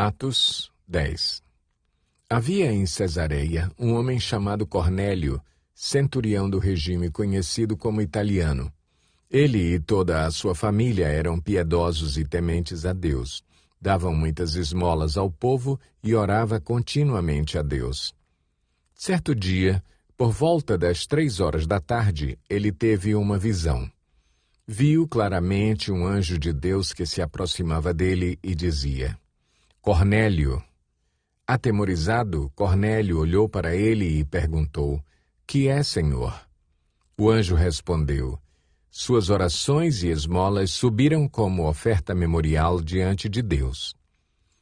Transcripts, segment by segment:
Atos 10. Havia em Cesareia um homem chamado Cornélio, centurião do regime conhecido como italiano. Ele e toda a sua família eram piedosos e tementes a Deus. Davam muitas esmolas ao povo e orava continuamente a Deus. Certo dia, por volta das 3 horas da tarde, ele teve uma visão. Viu claramente um anjo de Deus que se aproximava dele e dizia: Cornélio. Atemorizado, Cornélio olhou para ele e perguntou: Que é, Senhor? O anjo respondeu: Suas orações e esmolas subiram como oferta memorial diante de Deus.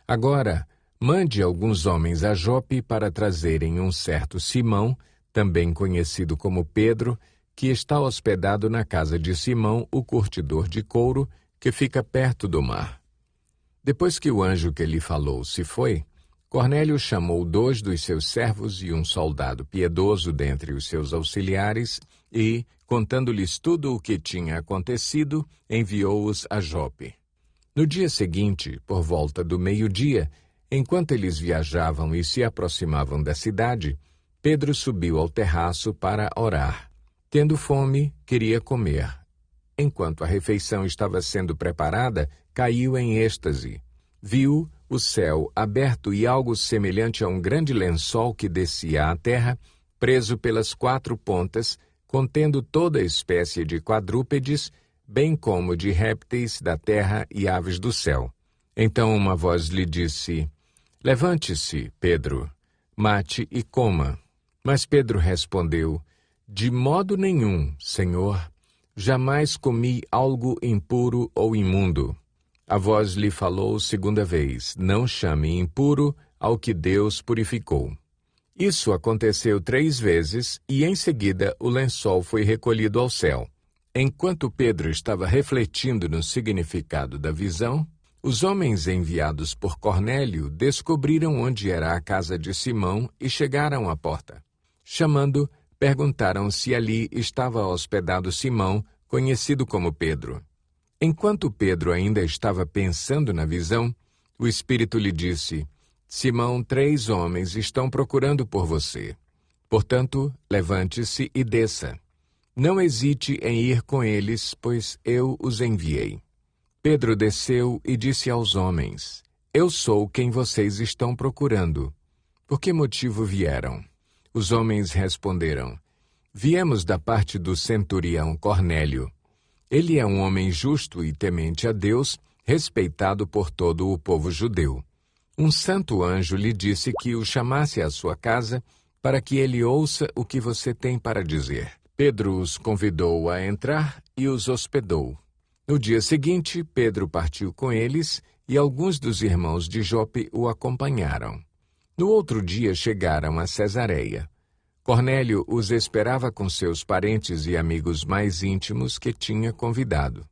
Agora, mande alguns homens a Jope para trazerem um certo Simão, também conhecido como Pedro, que está hospedado na casa de Simão, o curtidor de couro, que fica perto do mar. Depois que o anjo que lhe falou se foi, Cornélio chamou 2 dos seus servos e um soldado piedoso dentre os seus auxiliares e, contando-lhes tudo o que tinha acontecido, enviou-os a Jope. No dia seguinte, por volta do meio-dia, enquanto eles viajavam e se aproximavam da cidade, Pedro subiu ao terraço para orar. Tendo fome, queria comer. Enquanto a refeição estava sendo preparada, caiu em êxtase. Viu o céu aberto e algo semelhante a um grande lençol que descia à terra, preso pelas 4 pontas, contendo toda espécie de quadrúpedes, bem como de répteis da terra e aves do céu. Então uma voz lhe disse: Levante-se, Pedro, mate e coma. Mas Pedro respondeu: De modo nenhum, Senhor, jamais comi algo impuro ou imundo. A voz lhe falou segunda vez: Não chame impuro ao que Deus purificou. Isso aconteceu 3 vezes e em seguida o lençol foi recolhido ao céu. Enquanto Pedro estava refletindo no significado da visão, os homens enviados por Cornélio descobriram onde era a casa de Simão e chegaram à porta. Chamando, perguntaram se ali estava hospedado Simão, conhecido como Pedro. Enquanto Pedro ainda estava pensando na visão, o Espírito lhe disse: Simão, 3 homens estão procurando por você. Portanto, levante-se e desça. Não hesite em ir com eles, pois eu os enviei. Pedro desceu e disse aos homens: Eu sou quem vocês estão procurando. Por que motivo vieram? Os homens responderam: Viemos da parte do centurião Cornélio. Ele é um homem justo e temente a Deus, respeitado por todo o povo judeu. Um santo anjo lhe disse que o chamasse à sua casa para que ele ouça o que você tem para dizer. Pedro os convidou a entrar e os hospedou. No dia seguinte, Pedro partiu com eles e alguns dos irmãos de Jope o acompanharam. No outro dia chegaram a Cesareia. Cornélio os esperava com seus parentes e amigos mais íntimos que tinha convidado.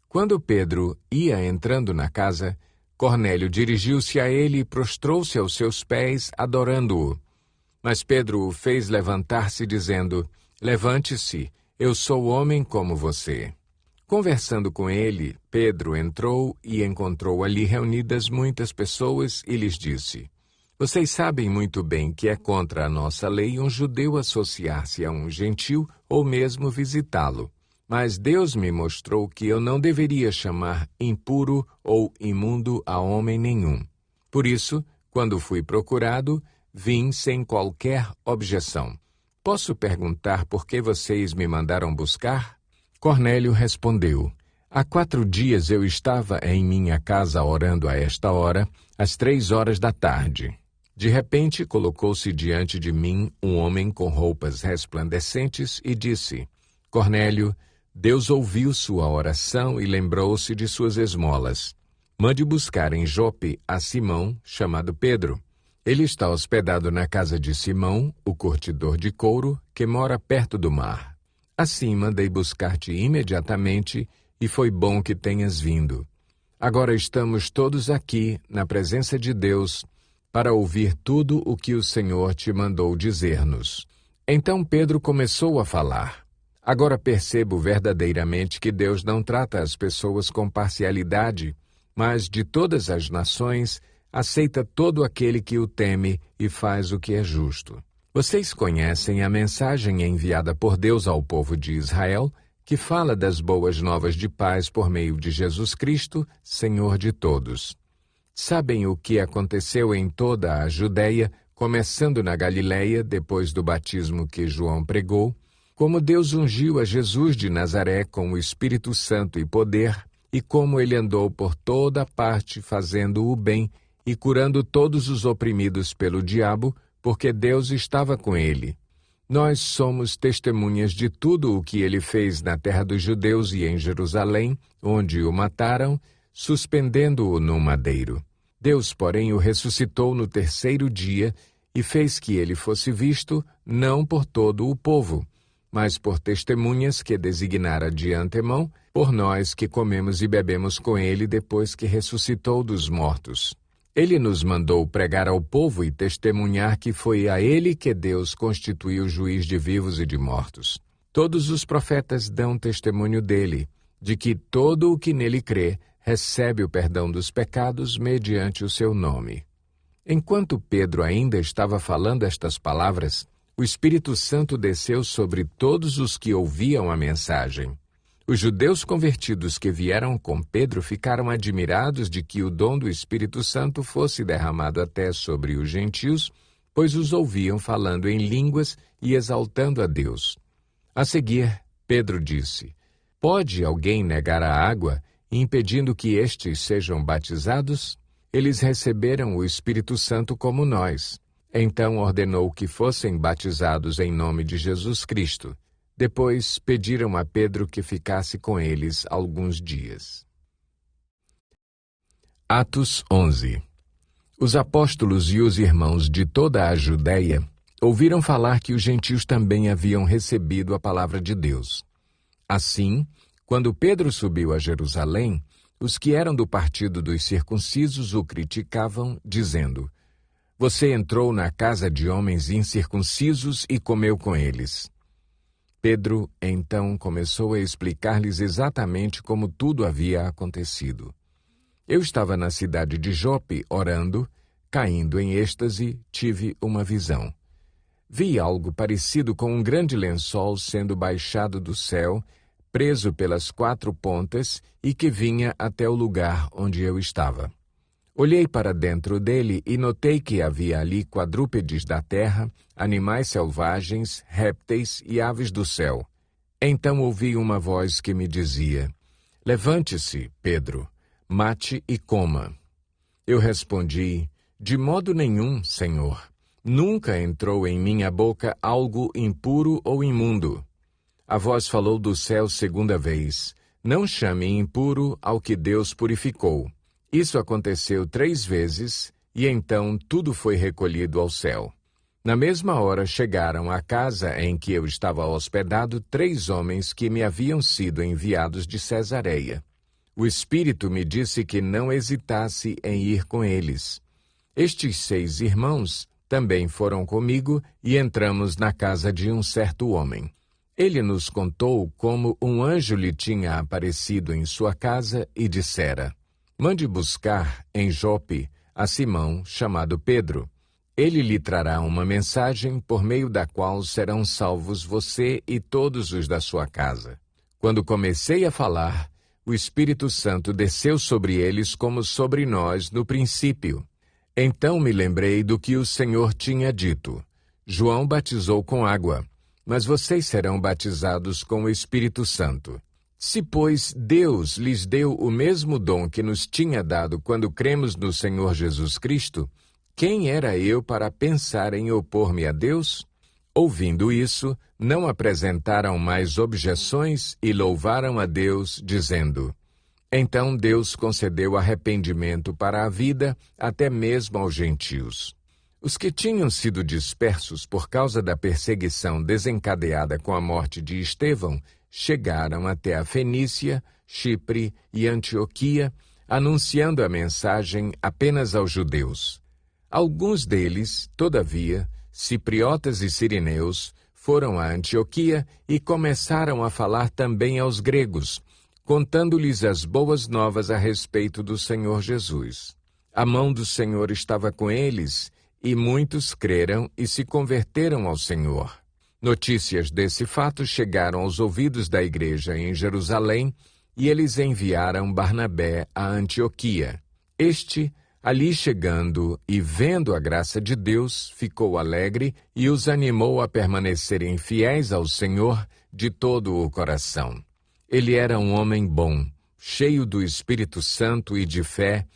Quando Pedro ia entrando na casa, Cornélio dirigiu-se a ele e prostrou-se aos seus pés, adorando-o. Mas Pedro o fez levantar-se, dizendo: Levante-se, eu sou homem como você. Conversando com ele, Pedro entrou e encontrou ali reunidas muitas pessoas e lhes disse: Vocês sabem muito bem que é contra a nossa lei um judeu associar-se a um gentil ou mesmo visitá-lo. Mas Deus me mostrou que eu não deveria chamar impuro ou imundo a homem nenhum. Por isso, quando fui procurado, vim sem qualquer objeção. Posso perguntar por que vocês me mandaram buscar? Cornélio respondeu: Há 4 dias eu estava em minha casa orando a esta hora, às 3 horas da tarde. De repente, colocou-se diante de mim um homem com roupas resplandecentes e disse: Cornélio, Deus ouviu sua oração e lembrou-se de suas esmolas. Mande buscar em Jope a Simão, chamado Pedro. Ele está hospedado na casa de Simão, o curtidor de couro, que mora perto do mar. Assim mandei buscar-te imediatamente, e foi bom que tenhas vindo. Agora estamos todos aqui, na presença de Deus, para ouvir tudo o que o Senhor te mandou dizer-nos. Então Pedro começou a falar. Agora percebo verdadeiramente que Deus não trata as pessoas com parcialidade, mas de todas as nações, aceita todo aquele que o teme e faz o que é justo. Vocês conhecem a mensagem enviada por Deus ao povo de Israel, que fala das boas novas de paz por meio de Jesus Cristo, Senhor de todos. Sabem o que aconteceu em toda a Judéia, começando na Galiléia, depois do batismo que João pregou, como Deus ungiu a Jesus de Nazaré com o Espírito Santo e poder, e como ele andou por toda parte fazendo o bem e curando todos os oprimidos pelo diabo, porque Deus estava com ele. Nós somos testemunhas de tudo o que ele fez na terra dos judeus e em Jerusalém, onde o mataram, suspendendo-o no madeiro. Deus, porém, o ressuscitou no terceiro dia e fez que ele fosse visto, não por todo o povo, mas por testemunhas que designara de antemão, por nós que comemos e bebemos com ele depois que ressuscitou dos mortos. Ele nos mandou pregar ao povo e testemunhar que foi a ele que Deus constituiu juiz de vivos e de mortos. Todos os profetas dão testemunho dele, de que todo o que nele crê recebe o perdão dos pecados mediante o seu nome. Enquanto Pedro ainda estava falando estas palavras, o Espírito Santo desceu sobre todos os que ouviam a mensagem. Os judeus convertidos que vieram com Pedro ficaram admirados de que o dom do Espírito Santo fosse derramado até sobre os gentios, pois os ouviam falando em línguas e exaltando a Deus. A seguir, Pedro disse: Pode alguém negar a água, impedindo que estes sejam batizados? Eles receberam o Espírito Santo como nós. Então ordenou que fossem batizados em nome de Jesus Cristo. Depois pediram a Pedro que ficasse com eles alguns dias. Atos 11. Os apóstolos e os irmãos de toda a Judéia ouviram falar que os gentios também haviam recebido a palavra de Deus. Assim, quando Pedro subiu a Jerusalém, os que eram do partido dos circuncisos o criticavam, dizendo: Você entrou na casa de homens incircuncisos e comeu com eles. Pedro, então, começou a explicar-lhes exatamente como tudo havia acontecido. Eu estava na cidade de Jope, orando, caindo em êxtase, tive uma visão. Vi algo parecido com um grande lençol sendo baixado do céu, preso pelas 4 pontas e que vinha até o lugar onde eu estava. Olhei para dentro dele e notei que havia ali quadrúpedes da terra, animais selvagens, répteis e aves do céu. Então ouvi uma voz que me dizia: Levante-se, Pedro, mate e coma. Eu respondi: De modo nenhum, Senhor. Nunca entrou em minha boca algo impuro ou imundo. A voz falou do céu segunda vez: Não chame impuro ao que Deus purificou. Isso aconteceu 3 vezes, e então tudo foi recolhido ao céu. Na mesma hora chegaram à casa em que eu estava hospedado 3 homens que me haviam sido enviados de Cesareia. O Espírito me disse que não hesitasse em ir com eles. Estes 6 irmãos também foram comigo e entramos na casa de um certo homem. Ele nos contou como um anjo lhe tinha aparecido em sua casa e dissera: Mande buscar, em Jope, a Simão, chamado Pedro. Ele lhe trará uma mensagem por meio da qual serão salvos você e todos os da sua casa. Quando comecei a falar, o Espírito Santo desceu sobre eles como sobre nós no princípio. Então me lembrei do que o Senhor tinha dito: João batizou com água, mas vocês serão batizados com o Espírito Santo. Se, pois, Deus lhes deu o mesmo dom que nos tinha dado quando cremos no Senhor Jesus Cristo, quem era eu para pensar em opor-me a Deus? Ouvindo isso, não apresentaram mais objeções e louvaram a Deus, dizendo: Então Deus concedeu arrependimento para a vida, até mesmo aos gentios. Os que tinham sido dispersos por causa da perseguição desencadeada com a morte de Estevão chegaram até a Fenícia, Chipre e Antioquia, anunciando a mensagem apenas aos judeus. Alguns deles, todavia, cipriotas e sirineus, foram a Antioquia e começaram a falar também aos gregos, contando-lhes as boas novas a respeito do Senhor Jesus. A mão do Senhor estava com eles, e muitos creram e se converteram ao Senhor. Notícias desse fato chegaram aos ouvidos da igreja em Jerusalém, e eles enviaram Barnabé a Antioquia. Este, ali chegando e vendo a graça de Deus, ficou alegre e os animou a permanecerem fiéis ao Senhor de todo o coração. Ele era um homem bom, cheio do Espírito Santo e de fé,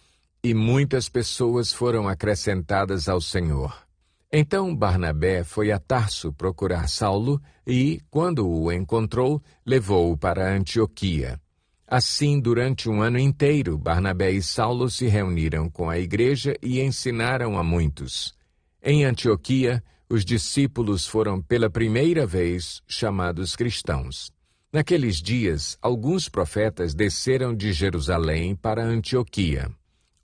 e muitas pessoas foram acrescentadas ao Senhor. Então Barnabé foi a Tarso procurar Saulo e, quando o encontrou, levou-o para Antioquia. Assim, durante um ano inteiro, Barnabé e Saulo se reuniram com a igreja e ensinaram a muitos. Em Antioquia, os discípulos foram pela primeira vez chamados cristãos. Naqueles dias, alguns profetas desceram de Jerusalém para Antioquia.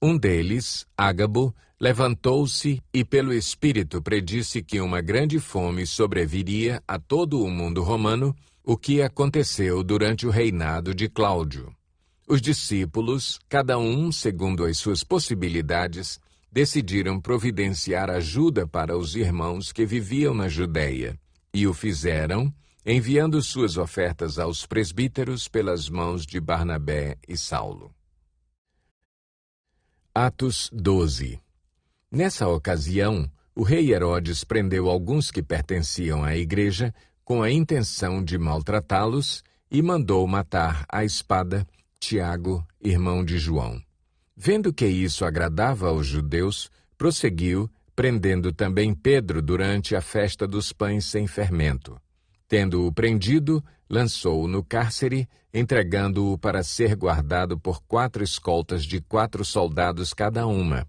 Um deles, Ágabo, levantou-se e pelo Espírito predisse que uma grande fome sobreviria a todo o mundo romano, o que aconteceu durante o reinado de Cláudio. Os discípulos, cada um segundo as suas possibilidades, decidiram providenciar ajuda para os irmãos que viviam na Judéia, e o fizeram, enviando suas ofertas aos presbíteros pelas mãos de Barnabé e Saulo. Atos 12. Nessa ocasião, o rei Herodes prendeu alguns que pertenciam à igreja com a intenção de maltratá-los e mandou matar à espada Tiago, irmão de João. Vendo que isso agradava aos judeus, prosseguiu, prendendo também Pedro durante a festa dos pães sem fermento. Tendo-o prendido, lançou-o no cárcere, entregando-o para ser guardado por 4 escoltas de 4 soldados cada uma.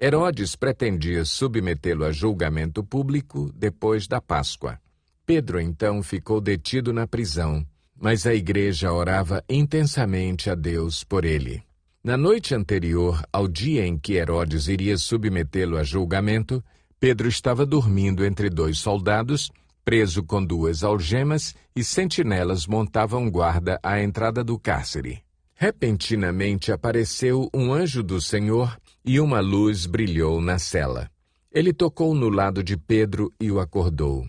Herodes pretendia submetê-lo a julgamento público depois da Páscoa. Pedro então ficou detido na prisão, mas a igreja orava intensamente a Deus por ele. Na noite anterior ao dia em que Herodes iria submetê-lo a julgamento, Pedro estava dormindo entre 2 soldados, preso com 2 algemas, e sentinelas montavam guarda à entrada do cárcere. Repentinamente apareceu um anjo do Senhor e uma luz brilhou na cela. Ele tocou no lado de Pedro e o acordou.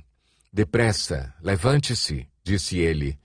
"Depressa, levante-se", disse ele.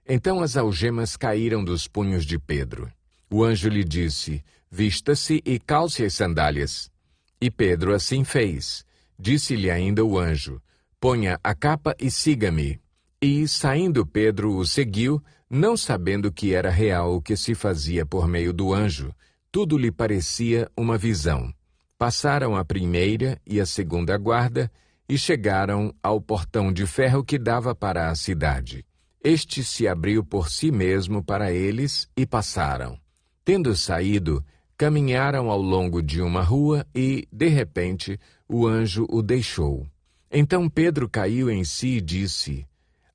Então as algemas caíram dos punhos de Pedro. O anjo lhe disse: "Vista-se e calce as sandálias." E Pedro assim fez. Disse-lhe ainda o anjo: "Ponha a capa e siga-me." E, saindo Pedro, o seguiu, não sabendo que era real o que se fazia por meio do anjo. Tudo lhe parecia uma visão. Passaram a primeira e a segunda guarda e chegaram ao portão de ferro que dava para a cidade. Este se abriu por si mesmo para eles e passaram. Tendo saído, caminharam ao longo de uma rua e, de repente, o anjo o deixou. Então Pedro caiu em si e disse: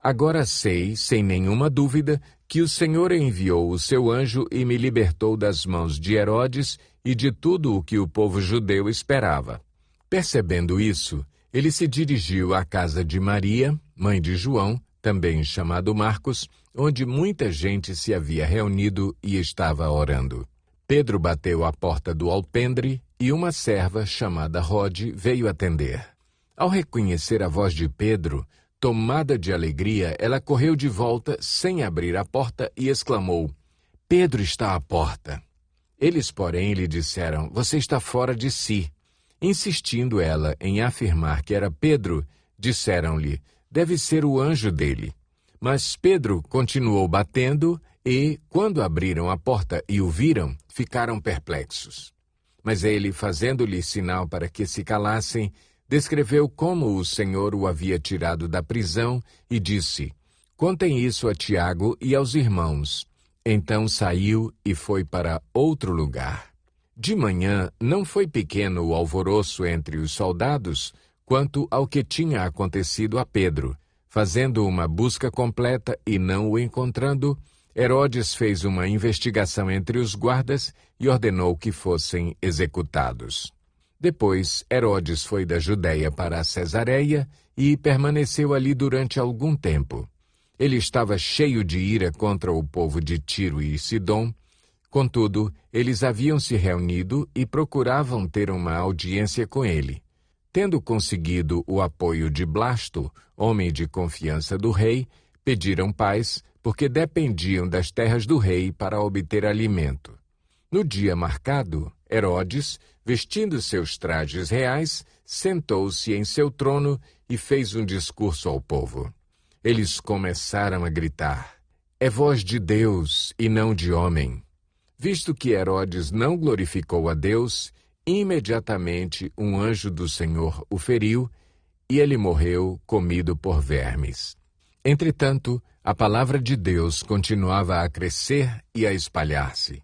"Agora sei, sem nenhuma dúvida, que o Senhor enviou o seu anjo e me libertou das mãos de Herodes e de tudo o que o povo judeu esperava." Percebendo isso, ele se dirigiu à casa de Maria, mãe de João, também chamado Marcos, onde muita gente se havia reunido e estava orando. Pedro bateu à porta do alpendre e uma serva chamada Rode veio atender. Ao reconhecer a voz de Pedro, tomada de alegria, ela correu de volta sem abrir a porta e exclamou: "Pedro está à porta." Eles, porém, lhe disseram: "Você está fora de si." Insistindo ela em afirmar que era Pedro, disseram-lhe: "Deve ser o anjo dele." Mas Pedro continuou batendo e, quando abriram a porta e o viram, ficaram perplexos. Mas ele, fazendo-lhe sinal para que se calassem, descreveu como o Senhor o havia tirado da prisão e disse: "Contem isso a Tiago e aos irmãos." Então saiu e foi para outro lugar. De manhã não foi pequeno o alvoroço entre os soldados quanto ao que tinha acontecido a Pedro. Fazendo uma busca completa e não o encontrando, Herodes fez uma investigação entre os guardas e ordenou que fossem executados. Depois, Herodes foi da Judéia para a Cesareia e permaneceu ali durante algum tempo. Ele estava cheio de ira contra o povo de Tiro e Sidom, Contudo, eles haviam se reunido e procuravam ter uma audiência com ele. Tendo conseguido o apoio de Blasto, homem de confiança do rei, pediram paz, porque dependiam das terras do rei para obter alimento. No dia marcado, Herodes, vestindo seus trajes reais, sentou-se em seu trono e fez um discurso ao povo. Eles começaram a gritar: "É voz de Deus e não de homem." Visto que Herodes não glorificou a Deus, imediatamente um anjo do Senhor o feriu e ele morreu comido por vermes. Entretanto, a palavra de Deus continuava a crescer e a espalhar-se.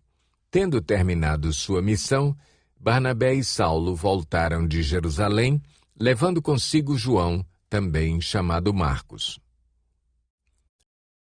Tendo terminado sua missão, Barnabé e Saulo voltaram de Jerusalém, levando consigo João, também chamado Marcos.